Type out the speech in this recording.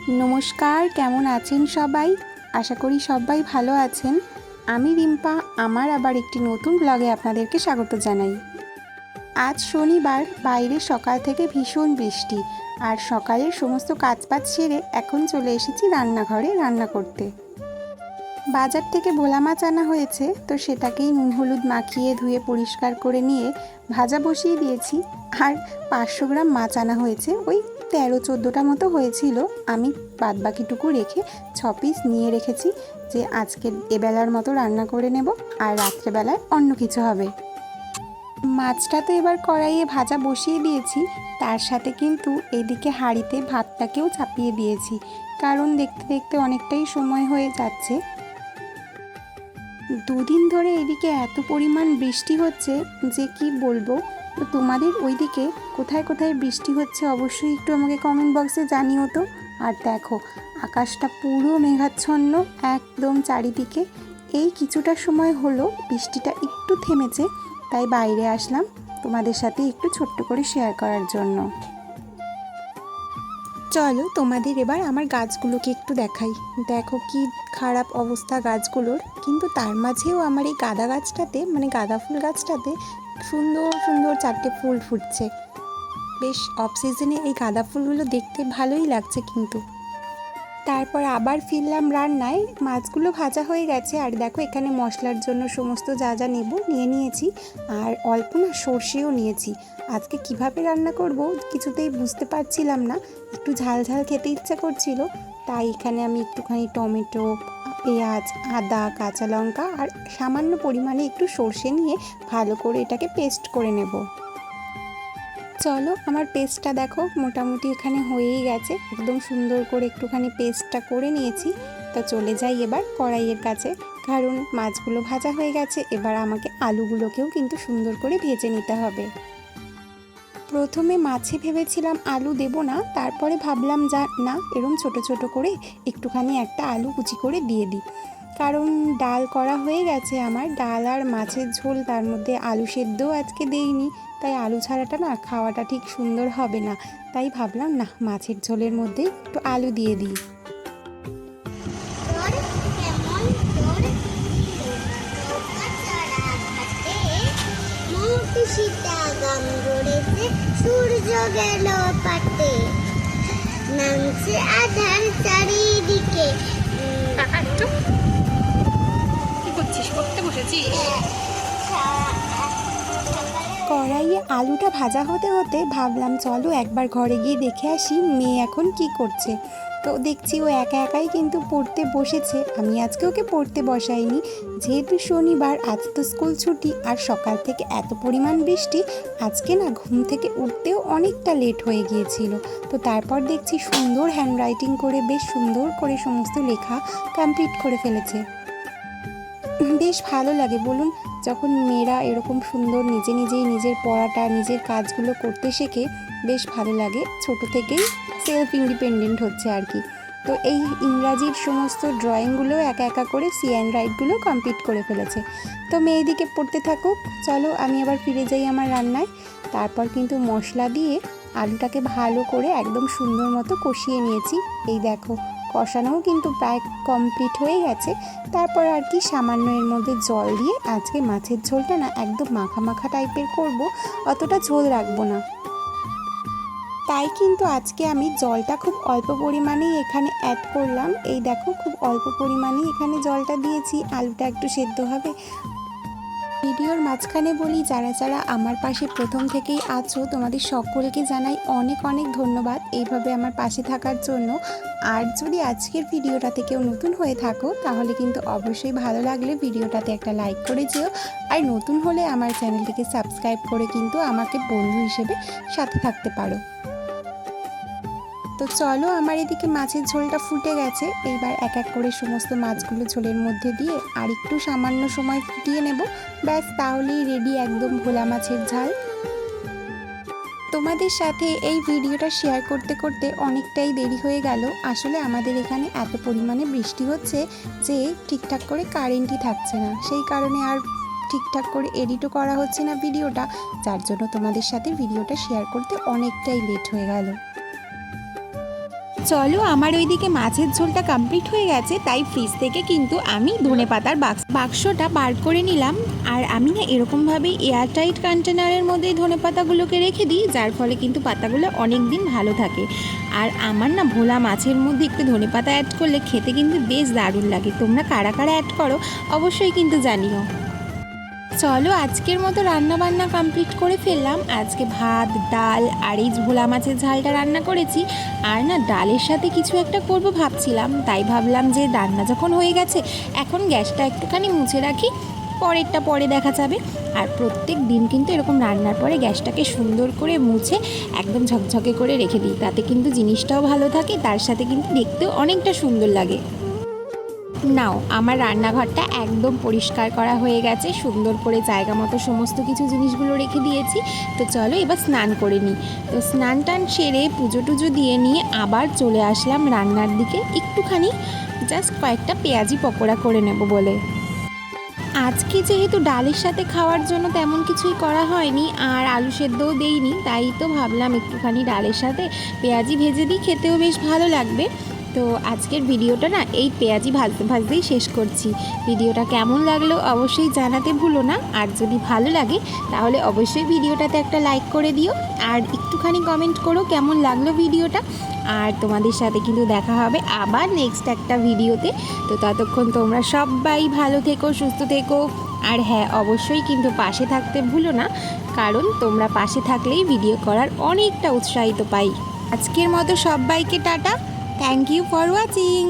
नमस्कार केमन आছেন सबाई आशा करी सबाई भालो आছেন। आमी रिम्पा आमार आबार एकटी नतून ब्लगे आपनादेरके स्वागत जानाई। आज शनिवार बाइरे सकाल थेके भीषण बृष्टि और सकालेर समस्त काजबाज सेरे एखन चले एसेछि रान्नाघरे रान्ना करते। बाजार थेके भोला माछ आना हयेछे तो सेटाकेई नुन हलुद माखिए धुए परिष्कार करे निये भाजा बसिए दिएछि और 500 ग्राम माछ आना हयेछे ओई 13-14टा मतो हयेछिलो। आमी बाद बाकिटुकु रेखे 6 पिस निये रेखेछि जे आजके एबेलार मतो रान्ना करे नेब और रात्रे बेलाय अन्य किछु हबे। माछटा तो एबार कड़ाइये भाजा बसिए दिएछि तार साथे किन्तु एदिके हाঁড়িতে भातटाकेও चापिए दिएछि कारण देखते देखते अनेकटाई समय हये जाच्छे। दुदिन धरे एदिके एत परिमाण बृष्टि होच्छे जे कि बोलबो। तो तुम्हादेर ओइदिके कोथाय कोथाय बृष्टि होच्छे अवश्यई एकटु आमाके कमेंट बक्से जानियो तो। और देखो आकाशटा पुरो मेघाच्छन्न एकदम चारिदिके। এই কিছুটা সময় হলো বৃষ্টিটা একটু থেমেছে তাই বাইরে আসলাম তোমাদের সাথে একটু ছোট্ট করে শেয়ার করার জন্য। চলো তোমাদের এবার আমার গাছগুলোকে একটু দেখাই। দেখো কি খারাপ অবস্থা গাছগুলোর, কিন্তু তার মাঝেও আমার এই গাঁদা গাছটাতে মানে গাঁদা ফুল গাছটাতে সুন্দর সুন্দর 4টে ফুল ফুটছে। বেশ অফ সিজনে এই গাঁদা ফুলগুলো দেখতে ভালোই লাগছে। কিন্তু তারপর আবার ফিরলাম রান্নায়। মাছগুলো ভাজা হয়ে গেছে আর দেখো এখানে মশলার জন্য সমস্ত যা যা নেব নিয়ে নিয়েছি আর অল্প না সর্ষেও নিয়েছি। আজকে কিভাবে রান্না করব কিছুতেই বুঝতে পারছিলাম না, একটু ঝাল ঝাল খেতে ইচ্ছা করছিল তাই এখানে আমি একটুখানি টমেটো, পেঁয়াজ, আদা, কাঁচা লঙ্কা আর সামান্য পরিমাণে একটু সর্ষে নিয়ে ভালো করে এটাকে পেস্ট করে নেব। চলো আমার পেস্টটা দেখো মোটামুটি এখানে হয়েই গেছে, একদম সুন্দর করে একটুখানি পেস্টটা করে নিয়েছি। তো চলে যাই এবার কড়াইয়ের কাছে, কারণ মাছগুলো ভাজা হয়ে গেছে। এবার আমাকে আলুগুলোকেও কিন্তু সুন্দর করে ভেজে নিতে হবে। প্রথমে মাছে ভেবেছিলাম আলু দেব না, তারপরে ভাবলাম যা না এরম ছোট ছোট করে একটুখানি একটা আলু কুচি করে দিয়ে দিই, কারণ ডাল করা হয়ে গেছে আমার। ডাল আর মাছের ঝোল, তার মধ্যে আলু সেদ্ধও আজকে দেইনি, তাই আলু ছাড়াটা না খাওয়াটা ঠিক সুন্দর হবে না। তাই ভাবলাম না মাছের ঝোলের মধ্যে একটু আলু দিয়ে দিই। সূর্য গেল পাটে নামছে আধার চারিদিকে। কি করছিস? পড়তে বসেছিস? কড়াইয়ে আলুটা ভাজা হতে হতে ভাবলাম চলো একবার ঘরে গিয়ে দেখে আসি মেয়ে এখন কি করছে। তো দেখছি ও একা একাই কিন্তু পড়তে বসেছে। আমি আজকে ওকে পড়তে বসাইনি, যেহেতু শনিবার, আজ তো স্কুল ছুটি আর সকাল থেকে এত পরিমাণ বৃষ্টি আজকে না ঘুম থেকে উঠতেও অনেকটা লেট হয়ে গিয়েছিল। তো তারপর দেখছি সুন্দর হ্যান্ডরাইটিং করে বেশ সুন্দর করে সমস্ত লেখা কমপ্লিট করে ফেলেছে। বেশ ভালো লাগে বলুন, যখন মেয়েরা এরকম সুন্দর নিজে নিজেই নিজের পড়াটা নিজের কাজগুলো করতে শেখে বেশ ভালো লাগে। ছোট থেকেই সেলফ ইন্ডিপেন্ডেন্ট হচ্ছে আর কি। তো এই ইংরাজির সমস্ত ড্রয়িংগুলো একা একা করে সি অ্যান্ড রাইটগুলো কমপ্লিট করে ফেলেছে। তো মেয়েদিকে পড়তে থাকুক, চলো আমি আবার ফিরে যাই আমার রান্নায়। তারপর কিন্তু মশলা দিয়ে আলুটাকে ভালো করে একদম সুন্দর মতো কষিয়ে নিয়েছি। এই দেখো কষানোও কিন্তু প্রায় কমপ্লিট হয়ে গেছে। তারপর আর কি সামান্য এর মধ্যে জল দিয়ে আজকে মাছের ঝোলটা না একদম মাখা মাখা টাইপের করব, অতটা ঝোল রাখবো না। তাই কিন্তু আজকে আমি জলটা খুব অল্প পরিমাণেই এখানে অ্যাড করলাম। এই দেখো খুব অল্প পরিমাণেই এখানে জলটা দিয়েছি, আলুটা একটু সেদ্ধ হবে। ভিডিওর মাঝখানে বলি যারা যারা আমার পাশে প্রথম থেকেই আছো তোমাদের সকলকে জানাই অনেক অনেক ধন্যবাদ এইভাবে আমার পাশে থাকার জন্য। আর যদি আজকের ভিডিওটাতে কেউ নতুন হয়ে থাকো তাহলে কিন্তু অবশ্যই ভালো লাগলে ভিডিওটাতে একটা লাইক করে যেও, আর নতুন হলে আমার চ্যানেলটিকে সাবস্ক্রাইব করে কিন্তু আমাকে বন্ধু হিসেবে সাথে থাকতে পারো। তো চলো আমার এদিকে মাছের ঝোলটা ফুটে গেছে। এইবার এক এক করে সমস্ত মাছগুলো ঝোলের মধ্যে দিয়ে আর একটু সামান্য সময় ফুটিয়ে নেব, ব্যাস তাহলেই রেডি একদম ভোলা মাছের ঝাল। তোমাদের সাথে এই ভিডিওটা শেয়ার করতে করতে অনেকটাই দেরি হয়ে গেল। আসলে আমাদের এখানে এত পরিমাণে বৃষ্টি হচ্ছে যে ঠিকঠাক করে কারেন্টই থাকছে না, সেই কারণে আর ঠিকঠাক করে এডিটও করা হচ্ছে না ভিডিওটা, যার জন্য তোমাদের সাথে ভিডিওটা শেয়ার করতে অনেকটাই লেট হয়ে গেল। চলো, আমার ওইদিকে মাছের ঝোলটা কমপ্লিট হয়ে গেছে, তাই ফ্রিজ থেকে কিন্তু আমি ধনেপাতার বাক্সটা বার করে নিলাম। আর আমি না এরকমভাবে এয়ারটাইট কন্টেনারের মধ্যে ধনেপাতাগুলোকে রেখে দিই, যার ফলে কিন্তু পাতাগুলো অনেক দিন ভালো থাকে। আর আমার না ভোলা মাছের মধ্যে একটু ধনেপাতা অ্যাড করলে খেতে কিন্তু বেশ দারুণ লাগে। তোমরা কারা কারা অ্যাড করো অবশ্যই কিন্তু জানিও। চলো, আজকের মতো রান্নাবান্না কমপ্লিট করে ফেললাম। আজকে ভাত, ডাল আর এই ভোলা মাছের ঝালটা রান্না করেছি। আর না ডালের সাথে কিছু একটা করব ভাবছিলাম, তাই ভাবলাম যে রান্না যখন হয়ে গেছে এখন গ্যাসটা একটুখানি মুছে রাখি, পরেরটা পরে দেখা যাবে। আর প্রত্যেক দিন কিন্তু এরকম রান্নার পরে গ্যাসটাকে সুন্দর করে মুছে একদম ঝকঝকে করে রেখে দিই, তাতে কিন্তু জিনিসটাও ভালো থাকে, তার সাথে কিন্তু দেখতেও অনেকটা সুন্দর লাগে। নাও, আমার রান্নাঘরটা একদম পরিষ্কার করা হয়ে গেছে, সুন্দর করে জায়গা মতো সমস্ত কিছু জিনিসগুলো রেখে দিয়েছি। তো চলো এবার স্নান করে নিই। তো স্নান টান সেরে পুজো টুজো দিয়ে নিয়ে আবার চলে আসলাম রান্নার দিকে, একটুখানি জাস্ট কয়েকটা পেঁয়াজি পকোড়া করে নেব বলে। আজকে যেহেতু ডালের সাথে খাওয়ার জন্য তেমন কিছুই করা হয়নি আর আলু সেদ্ধও দেইনি, তাই তো ভাবলাম একটুখানি ডালের সাথে পেঁয়াজি ভেজে দিই, খেতেও বেশ ভালো লাগবে। তো আজকের ভিডিওটা না এই পেঁয়াজি ভাজতে ভাজতেই শেষ করছি। ভিডিওটা কেমন লাগলো অবশ্যই জানাতে ভুলো না, আর যদি ভালো লাগে তাহলে অবশ্যই ভিডিওটাতে একটা লাইক করে দিও আর একটুখানি কমেন্ট করো কেমন লাগলো ভিডিওটা। আর তোমাদের সাথে কিন্তু দেখা হবে আবার নেক্সট একটা ভিডিওতে। তো ততক্ষণ তোমরা সবাই ভালো থেকো, সুস্থ থেকো। আর হ্যাঁ, অবশ্যই কিন্তু পাশে থাকতে ভুলো না, কারণ তোমরা পাশে থাকলেই ভিডিও করার অনেকটা উৎসাহিত পাই। আজকের মতো সবাইকে টাটা। Thank you for watching.